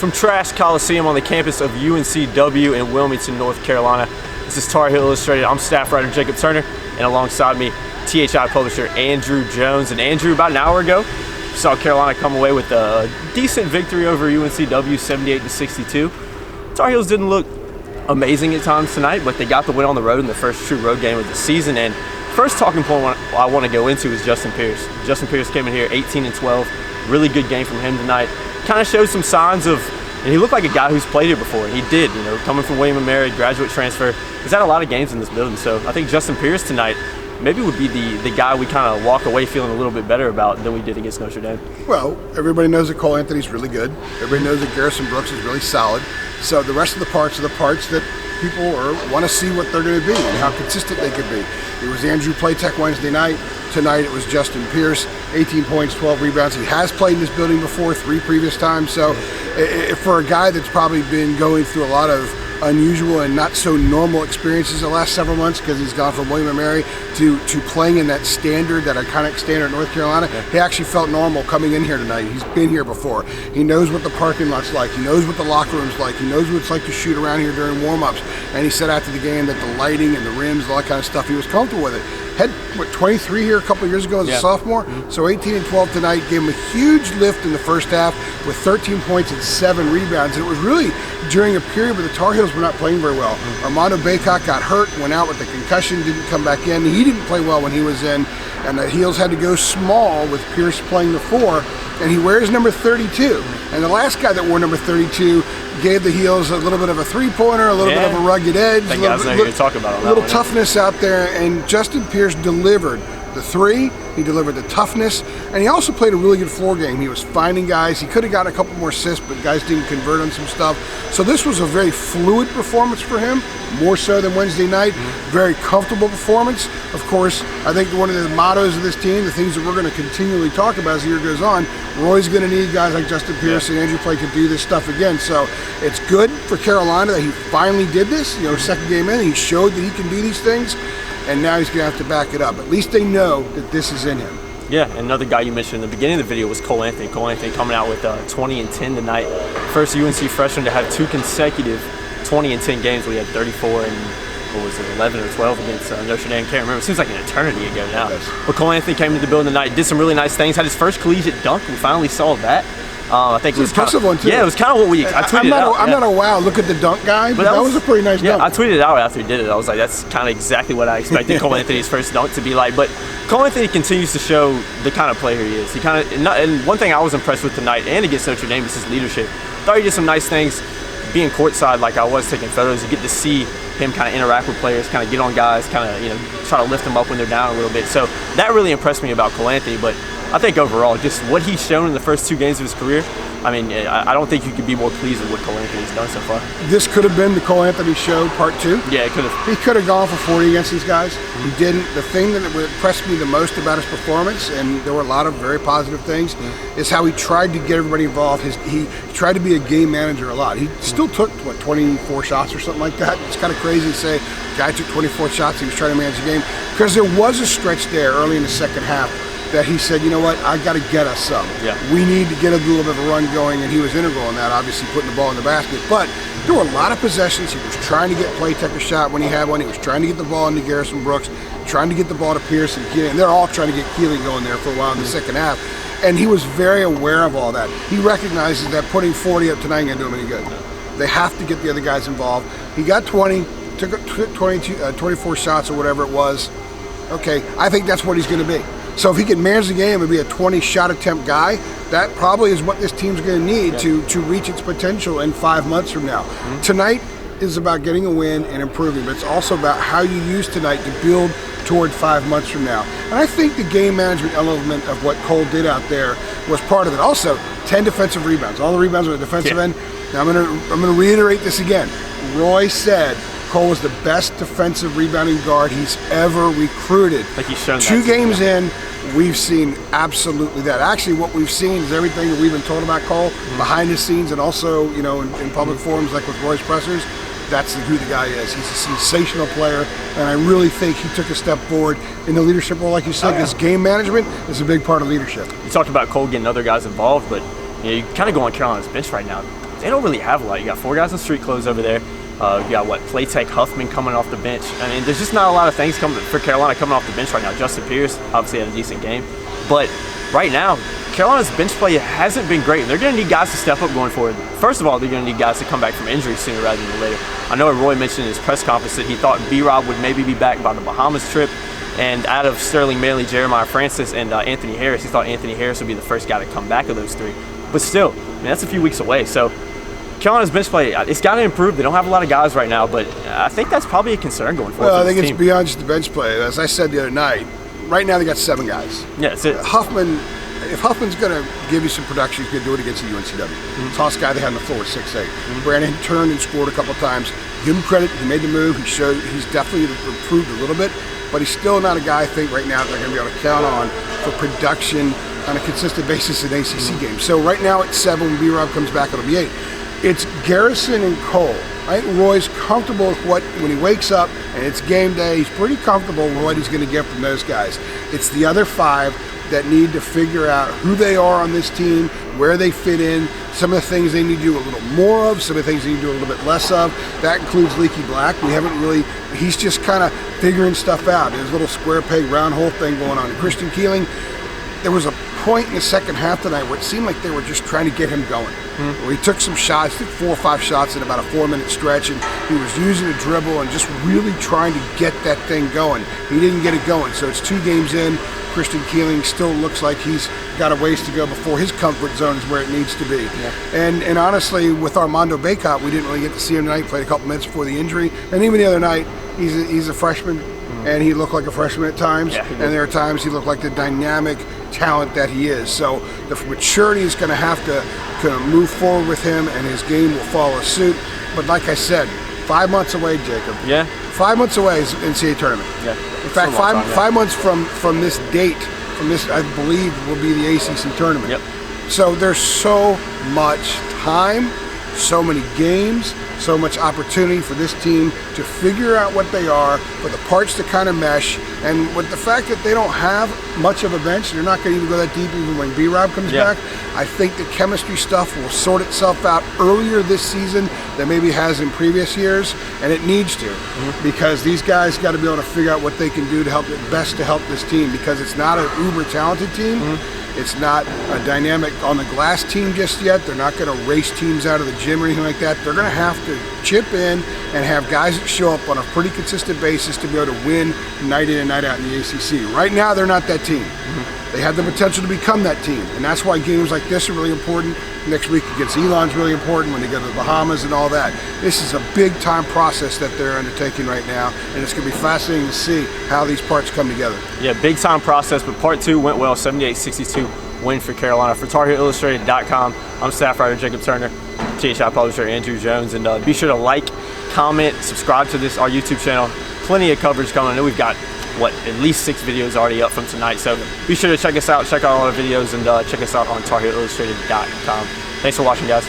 from Trash Coliseum on the campus of UNCW in Wilmington, North Carolina. This is Tar Heel Illustrated. I'm staff writer Jacob Turner, and alongside me, THI publisher Andrew Jones. And Andrew, about an hour ago, saw Carolina come away with a decent victory over UNCW, 78-62. Tar Heels didn't look amazing at times tonight, but they got the win on the road in the first true road game of the season. And first talking point I want to go into is Justin Pierce. Justin Pierce came in here 18-12. Really good game from him tonight. Kind of showed some signs of, and he looked like a guy who's played here before. He did, coming from William & Mary, graduate transfer. He's had a lot of games in this building, so I think Justin Pierce tonight maybe would be the guy we kind of walk away feeling a little bit better about than we did against Notre Dame. Well, everybody knows that Cole Anthony's really good. Everybody knows that Garrison Brooks is really solid. So the rest of the parts are the parts that people want to see what they're going to be and how consistent they could be. It was Andrew Playtech Wednesday night. Tonight it was Justin Pierce, 18 points, 12 rebounds. He has played in this building before 3 previous times. So for a guy that's probably been going through a lot of unusual and not so normal experiences the last several months, because he's gone from William & Mary to playing in that standard, that iconic standard in North Carolina, he actually felt normal coming in here tonight. He's been here before. He knows what the parking lot's like. He knows what the locker room's like. He knows what it's like to shoot around here during warm-ups. And he said after the game that the lighting and the rims, all that kind of stuff, he was comfortable with it. Had, 23 here a couple of years ago as a sophomore? So 18-12 tonight, gave him a huge lift in the first half with 13 points and 7 rebounds. And it was really during a period where the Tar Heels were not playing very well. Armando Baycock got hurt, went out with a concussion, didn't come back in. He didn't play well when he was in, and the Heels had to go small with Pierce playing the 4, and he wears number 32. And the last guy that wore number 32 gave the Heels a little bit of a three-pointer, a little bit of a rugged edge, I was going to talk about a little toughness out there, and Justin Pierce delivered the 3, he delivered the toughness, and he also played a really good floor game. He was finding guys. He could have gotten a couple more assists, but guys didn't convert on some stuff. So this was a very fluid performance for him, more so than Wednesday night. Very comfortable performance. Of course, I think one of the mottos of this team, the things that we're going to continually talk about as the year goes on, Roy's going to need guys like Justin Pierce and Andrew Play to do this stuff again. So it's good for Carolina that he finally did this. Second game in, he showed that he can do these things. And now he's going to have to back it up. At least they know that this is in him. Yeah, and another guy you mentioned in the beginning of the video was Cole Anthony. Cole Anthony coming out with 20 and 10 tonight. First UNC freshman to have 2 consecutive 20 and 10 games where he had 34 and 11 or 12 against Notre Dame. Can't remember. It seems like an eternity ago now. But Cole Anthony came into the building tonight, did some really nice things. Had his first collegiate dunk. We finally saw that. I think it was impressive one too. Yeah, it was kind of what I tweeted out. I'm not a wow, look at the dunk guy, but that was a pretty nice dunk. I tweeted it out after he did it. I was like, that's kind of exactly what I expected Cole Anthony's first dunk to be like. But Cole Anthony continues to show the kind of player he is. And one thing I was impressed with tonight and against Notre Dame is his leadership. Thought he did some nice things. Being courtside, like I was taking photos, you get to see him kind of interact with players, kind of get on guys, kind of try to lift them up when they're down a little bit. So that really impressed me about Cole Anthony. But I think overall, just what he's shown in the first 2 games of his career, I don't think you could be more pleased with what Cole Anthony's done so far. This could have been the Cole Anthony show part 2. Yeah, it could have. He could have gone for 40 against these guys. He didn't. The thing that impressed me the most about his performance, and there were a lot of very positive things, is how he tried to get everybody involved. He tried to be a game manager a lot. He still took, 24 shots or something like that. It's kind of crazy to say the guy took 24 shots. He was trying to manage the game. Because there was a stretch there early in the second half that he said, you know what, I got to get us some. Yeah. We need to get a little bit of a run going, and he was integral in that, obviously putting the ball in the basket. But there were a lot of possessions. He was trying to get Playtech a shot when he had one. He was trying to get the ball into Garrison Brooks, trying to get the ball to Pierce and Keeling. They're all trying to get Keeling going there for a while in the second half. And he was very aware of all that. He recognizes that putting 40 up tonight ain't going to do him any good. They have to get the other guys involved. He got 20, took 24 shots or whatever it was. Okay, I think that's what he's going to be. So if he can manage the game and be a 20-shot attempt guy, that probably is what this team's going to need to reach its potential in 5 months from now. Tonight is about getting a win and improving, but it's also about how you use tonight to build toward 5 months from now. And I think the game management element of what Cole did out there was part of it. Also, 10 defensive rebounds. All the rebounds were the defensive end. Now I'm going to reiterate this again. Roy said Cole was the best defensive rebounding guard he's ever recruited. Like he's shown 2 games in, we've seen absolutely that. Actually, what we've seen is everything that we've been told about Cole behind the scenes, and also in public forums like with Roy's pressers. That's who the guy is. He's a sensational player, and I really think he took a step forward in the leadership role. Like you said, this game management is a big part of leadership. You talked about Cole getting other guys involved, but you kind of go on Carolina's bench right now. they don't really have a lot. You got 4 guys in street clothes over there. You got Playtech Huffman coming off the bench. I mean, there's just not a lot of things coming for Carolina coming off the bench right now. Justin Pierce obviously had a decent game, but right now Carolina's bench play hasn't been great, and they're going to need guys to step up going forward. First of all, they're going to need guys to come back from injury sooner rather than later. I know Roy mentioned in his press conference that he thought B-Rob would maybe be back by the Bahamas trip, and out of Sterling Manley, Jeremiah Francis, and Anthony Harris, he thought Anthony Harris would be the first guy to come back of those 3. But still, I mean, that's a few weeks away. So Carolina's bench play, it's got to improve. They don't have a lot of guys right now, but I think that's probably a concern going forward. Well, I think it's beyond just the bench play. As I said the other night, right now they got 7 guys. Yeah, that's it. If Huffman's going to give you some production, he's going to do it against the UNCW. Toss guy they had on the floor was 6'8". Brandon turned and scored a couple times. Give him credit. He made the move. He's definitely improved a little bit, but he's still not a guy I think right now they're going to be able to count on for production on a consistent basis in ACC games. So right now it's 7. When B-Rob comes back, it'll be 8. It's Garrison and Cole. I think Roy's comfortable with when he wakes up and it's game day, he's pretty comfortable with what he's going to get from those guys. It's the other 5 that need to figure out who they are on this team, where they fit in, some of the things they need to do a little more of, some of the things they need to do a little bit less of. That includes Leaky Black. We haven't really, he's just kind of figuring stuff out. There's a little square peg, round hole thing going on. Christian Keeling, there was a point in the second half tonight where it seemed like they were just trying to get him going. Where he took some shots, took 4 or 5 shots in about a 4-minute stretch, and he was using a dribble and just really trying to get that thing going. He didn't get it going, so it's 2 games in. Christian Keeling still looks like he's got a ways to go before his comfort zone is where it needs to be. Yeah. And honestly, with Armando Bacot, we didn't really get to see him tonight. Played a couple minutes before the injury, and even the other night, he's a freshman, and he looked like a freshman at times. Yeah, and there are times he looked like the dynamic talent that he is. So the maturity is going to have to kind of move forward with him, and his game will follow suit. But like I said, 5 months away, Jacob. Yeah. 5 months away is NCAA tournament. Yeah. In fact, 5 months from this date, from this, I believe, will be the ACC tournament. Yep. So there's so much time, so many games, so much opportunity for this team to figure out what they are, for the parts to kind of mesh, and with the fact that they don't have much of a bench, they're not going to even go that deep even when B-Rob comes back. I think the chemistry stuff will sort itself out earlier this season than maybe it has in previous years, and it needs to, because these guys got to be able to figure out what they can do to help this team, because it's not an uber talented team. It's not a dynamic on the glass team just yet. They're not going to race teams out of the gym or anything like that. They're going to have to chip in and have guys that show up on a pretty consistent basis to be able to win night in and night out in the ACC. Right now, they're not that team. They have the potential to become that team, and that's why games like this are really important. Next week against Elon's really important when they go to the Bahamas and all that. This is a big-time process that they're undertaking right now, and it's going to be fascinating to see how these parts come together. Yeah, big-time process, but part 2 went well, 78-62 win for Carolina. For TarHeelIllustrated.com, I'm staff writer Jacob Turner, THI publisher Andrew Jones, and be sure to like, comment, subscribe to our YouTube channel. Plenty of coverage coming. I know we've got at least 6 videos already up from tonight, so be sure to check us out, check out all our videos, and check us out on TarHeelIllustrated.com. Thanks for watching, guys.